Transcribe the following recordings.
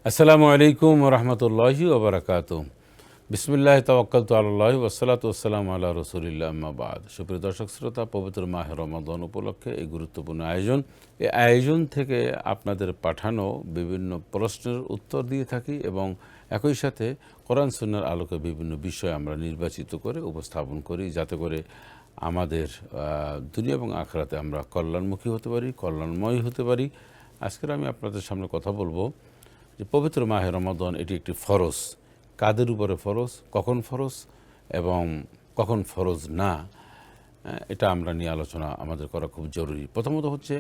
আসসালামু আলাইকুম রহমতুল্লাহি ওবরাকাতুহ। বিসমিল্লাহ তাওয়াক্কালতু আলাল্লাহ ওয়াসসালাতু ওয়াসসালামু আলা রাসূলিল্লাহ আম্মা বাদ। সুপ্রিয় দর্শক শ্রোতা, পবিত্র মাহে রমাদান উপলক্ষে এই গুরুত্বপূর্ণ আয়োজন, এই আয়োজন থেকে আপনাদের পাঠানো বিভিন্ন প্রশ্নের উত্তর দিয়ে থাকি এবং একই সাথে কোরআন সুন্নাহর আলোকে বিভিন্ন বিষয় আমরা নির্বাচিত করে উপস্থাপন করি, যাতে করে আমাদের দুনিয়া এবং আখিরাতে আমরা কল্যাণমুখী হতে পারি, কল্যাণময় হতে পারি। আজকের আমি আপনাদের সামনে কথা বলবো যে পবিত্র মাহে রমাদান এটি একটি ফরজ। কাদের উপরে ফরজ, কখন ফরজ এবং কখন ফরজ না, এটা আমরা নিয়ে আলোচনা আমাদের করা খুব জরুরি। প্রথমত হচ্ছে,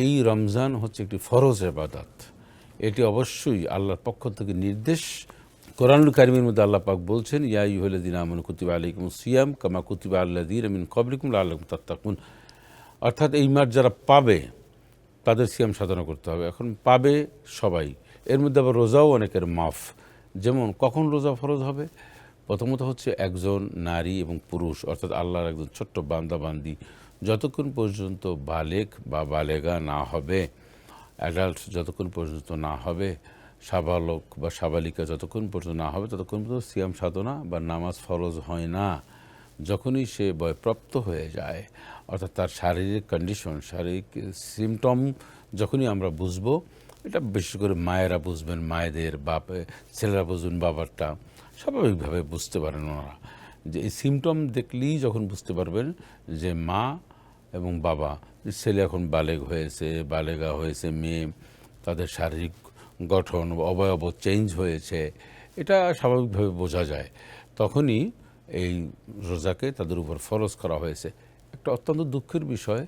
এই রমজান হচ্ছে একটি ফরজ ইবাদত। এটি অবশ্যই আল্লাহর পক্ষ থেকে নির্দেশ। কোরআনুল কারীমের মধ্যে আল্লাহ পাক বলছেন, ইয়া আইয়ুহাল্লাযীনা আমানু কুতিবা আলাইকুমুস সিয়াম কামা কুতিবা আলাল্লাযীনা মিন ক্বাবলিকুম লাআল্লাকুম তাত্তাকুন। অর্থাৎ এই মাস যারা পাবে তাদের সিয়াম সাধনা করতে হবে। এখন পাবে সবাই, এর মধ্যে আবার রোজাও অনেকের মাফ। যেমন কখন রোজা ফরজ হবে? প্রথমত হচ্ছে একজন নারী এবং পুরুষ, অর্থাৎ আল্লাহর একজন ছোট্ট বান্দা বান্দি যতক্ষণ পর্যন্ত বালেগ বা বালেগা না হবে, অ্যাডাল্ট যতক্ষণ পর্যন্ত না হবে, সাবালক বা সাবালিকা যতক্ষণ পর্যন্ত না হবে, ততক্ষণ পর্যন্ত সিয়াম সাধনা বা নামাজ ফরজ হয় না। যখনই সে বয়প্রাপ্ত হয়ে যায়, অর্থাৎ তার শারীরিক কন্ডিশন, শারীরিক সিমটম যখনই আমরা বুঝবো, এটা বিশেষ করে মায়েরা বুঝবেন, মায়েদের বাপে, ছেলেরা বুঝবেন বাবারটা, স্বাভাবিকভাবে বুঝতে পারেন ওনারা, যে এই সিমটম দেখলেই যখন বুঝতে পারবেন যে মা এবং বাবা, ছেলে এখন বালেগ হয়েছে, বালেগা হয়েছে, মেয়ে, তাদের শারীরিক গঠন অবয়ব চেঞ্জ হয়েছে, এটা স্বাভাবিকভাবে বোঝা যায়। তখনই এই রোজাকে তাদের উপর ফরজ করা হয়েছে। একটা অত্যন্ত দুঃখের বিষয়,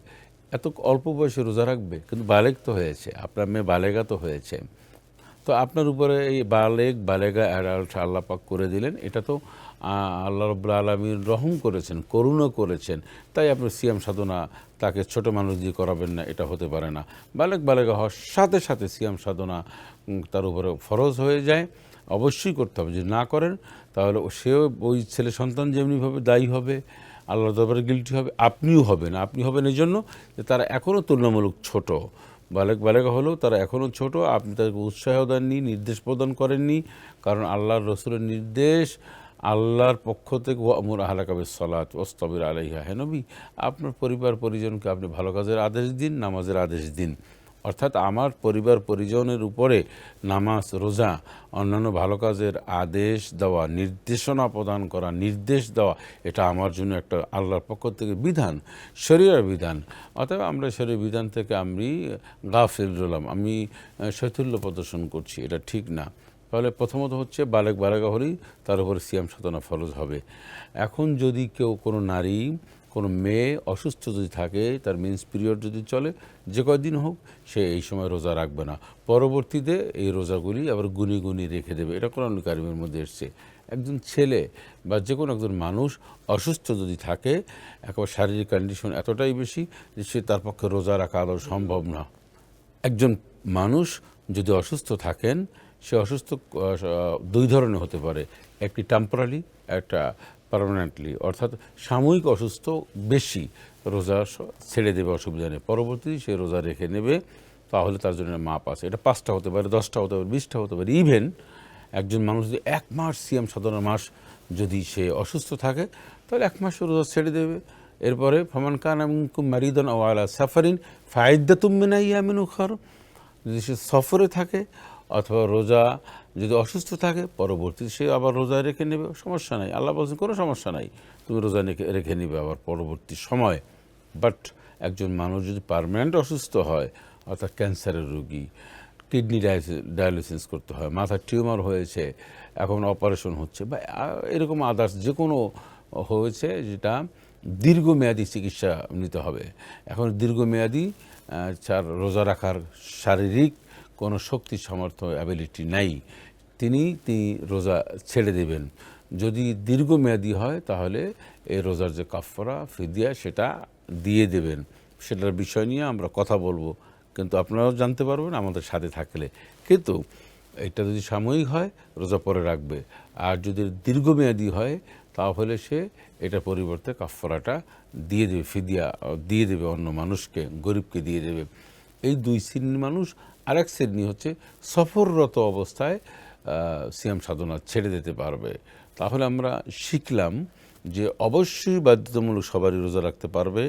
এত অল্প বয়সে রোজা রাখবে, কিন্তু বালেগ তো হয়েছে, আপনার মেয়ে বালেগা তো হয়েছে, তো আপনার উপরে এই বালেগ বালেগা অ্যাডাল্ট আল্লাহ পাক করে দিলেন। এটা তো আল্লাহ রাব্বুল আলামিন রহম করেছেন, করুণা করেছেন, তাই আপনার সিয়াম সাধনা তাকে ছোট মানুষ দিয়ে করাবেন না, এটা হতে পারে না। বালেগ বালেগা হওয়ার সাথে সাথে সিয়াম সাধনা তার উপরে ফরজ হয়ে যায়, অবশ্যই করতে হবে। যদি না করেন তাহলে সেও ওই ছেলে সন্তান যেমনিভাবে দায়ী হবে, আল্লাহর দরবারে গিল্টি হবে, আপনিও হবেন। আপনি হবেন এই জন্য যে তারা এখনও তুলনামূলক ছোট, বালেগা হলেও তারা এখনও ছোট। আপনি তাদেরকে উৎসাহ দেননি, নির্দেশ প্রদান করেননি, কারণ আল্লাহর রসুলের নির্দেশ আল্লাহর পক্ষ থেকে ওয়ামুর আহলাকা বিস-সালাত ওয়াসতাবির আলাইহা। হে নবী, আপনার পরিবার পরিজনকে আপনি ভালো কাজের আদেশ দিন, নামাজের আদেশ দিন। অর্থাৎ আমার পরিবার পরিজনের উপরে নামাজ, রোজা, অন্যান্য ভালো কাজের আদেশ দেওয়া, নির্দেশনা প্রদান করা, নির্দেশ দেওয়া, এটা আমার জন্য একটা আল্লাহর পক্ষ থেকে বিধান, শরীয়তের বিধান। অতএব আমরা শরীয়তের বিধান থেকে আমি গাফিল রইলাম, আমি শৈথল্য প্রদর্শন করছি, এটা ঠিক না। তাহলে প্রথমত হচ্ছে বালেগ বালেগা হলেই তার উপরে সিয়াম সাধনা ফরজ হবে। এখন যদি কেউ, কোনো নারী, কোনো মেয়ে অসুস্থ যদি থাকে, তার মিন্স পিরিয়ড যদি চলে, যে কয়দিন হোক, সে এই সময় রোজা রাখবে না। পরবর্তীতে এই রোজাগুলি আবার গুনি গুনি রেখে দেবে। এটা কোরআনুল কারীমের মধ্যে এসছে। একজন ছেলে বা যে কোনো একজন মানুষ অসুস্থ যদি থাকে, একেবারে শারীরিক কন্ডিশন এতটাই বেশি যে সে, তার পক্ষে রোজা রাখা আদৌ সম্ভব না। একজন মানুষ যদি অসুস্থ থাকেন, সে অসুস্থ দুই ধরনের হতে পারে, একটি টেম্পোরারি, একটা পার্মানেন্টলি। অর্থাৎ সাময়িক অসুস্থ, বেশি রোজা ছেড়ে দেবে, অসুবিধা নেই, পরবর্তী সে রোজা রেখে নেবে, তাহলে তার জন্য মাপ আছে। এটা 5টা হতে পারে, 10টা হতে পারে, 20টা হতে পারে। ইভেন একজন মানুষ যদি 1 মাস সিয়াম সাধনা মাস যদি সে অসুস্থ থাকে, তাহলে 1 মাস রোজা ছেড়ে দেবে। এরপরে ফামান কানা মিনকুম মারিদান আও আলা সাফারিন ফাইদ্দাতুম মিন আইয়ামিন উখার, যদি সে সফরে থাকে অথবা রোজা যদি অসুস্থ থাকে, পরবর্তী সে আবার রোজা রেখে নেবে, সমস্যা নাই। আল্লাহ বলছেন কোনো সমস্যা নাই, তুমি রোজা রেখে নেবে আবার পরবর্তী সময়। বাট একজন মানুষ যদি পার্মানেন্ট অসুস্থ হয়, অর্থাৎ ক্যান্সারের রোগী, কিডনি ডায়ালিসিস করতে হয়, মাথার টিউমার হয়েছে, এখন অপারেশন হচ্ছে, বা এরকম আদার্স যে কোনো হয়েছে, যেটা দীর্ঘমেয়াদী চিকিৎসা নিতে হবে। এখন দীর্ঘমেয়াদী রোজা রাখার শারীরিক কোনো শক্তি, সামর্থ্য, অ্যাবিলিটি নাই, তিনি রোজা ছেড়ে দেবেন। যদি দীর্ঘমেয়াদী হয়, তাহলে এই রোজার যে কাফারা, ফিদিয়া, সেটা দিয়ে দেবেন। সেটার বিষয় নিয়ে আমরা কথা বলবো, কিন্তু আপনারাও জানতে পারবেন আমাদের সাথে থাকলে। কিন্তু এটা যদি সাময়িক হয়, রোজা পরে রাখবে, আর যদি দীর্ঘমেয়াদী হয়, তাহলে সে এটা পরিবর্তে কাফারাটা দিয়ে দেবে, ফিদিয়া দিয়ে দেবে, অন্য মানুষকে, গরিবকে দিয়ে দেবে। এই 2 শ্রেণীর মানুষ আরেক শ্রেণী হচ্ছে সফররত অবস্থায় সিয়াম সাধনা ছেড়ে দিতে পারবে। তাহলে আমরা শিখলাম যে অবশ্যই বাধ্যতামূলক সবারই রোজা রাখতে পারবে,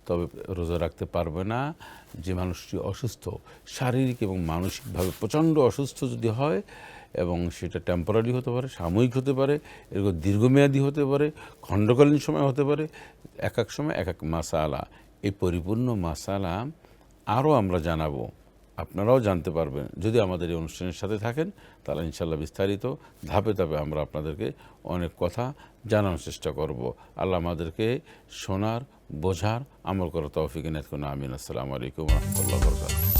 তবে রোজা রাখতে পারবে না যে মানুষটি অসুস্থ, শারীরিক এবং মানসিকভাবে প্রচণ্ড অসুস্থ যদি হয়, এবং সেটা টেম্পোরারি হতে পারে, সাময়িক হতে পারে, এরকম দীর্ঘমেয়াদী হতে পারে, খণ্ডকালীন সময় হতে পারে, এক এক সময় এক এক মাসালা। এই পরিপূর্ণ মাসালা আরও আমরা জানাবো, আপনারাও জানতে পারবেন যদি আমাদের এই অনুষ্ঠানের সাথে থাকেন। তাহলে ইনশাল্লাহ বিস্তারিত ধাপে ধাপে আমরা আপনাদেরকে অনেক কথা জানানোর চেষ্টা করব। আল্লাহ আমাদেরকে শোনার, বোঝার, আমল করার তৌফিক এনায়েত করুন। আমিন। আসসালামু আলাইকুম ওয়া রাহমাতুল্লাহি ওয়া বারাকাতুহু।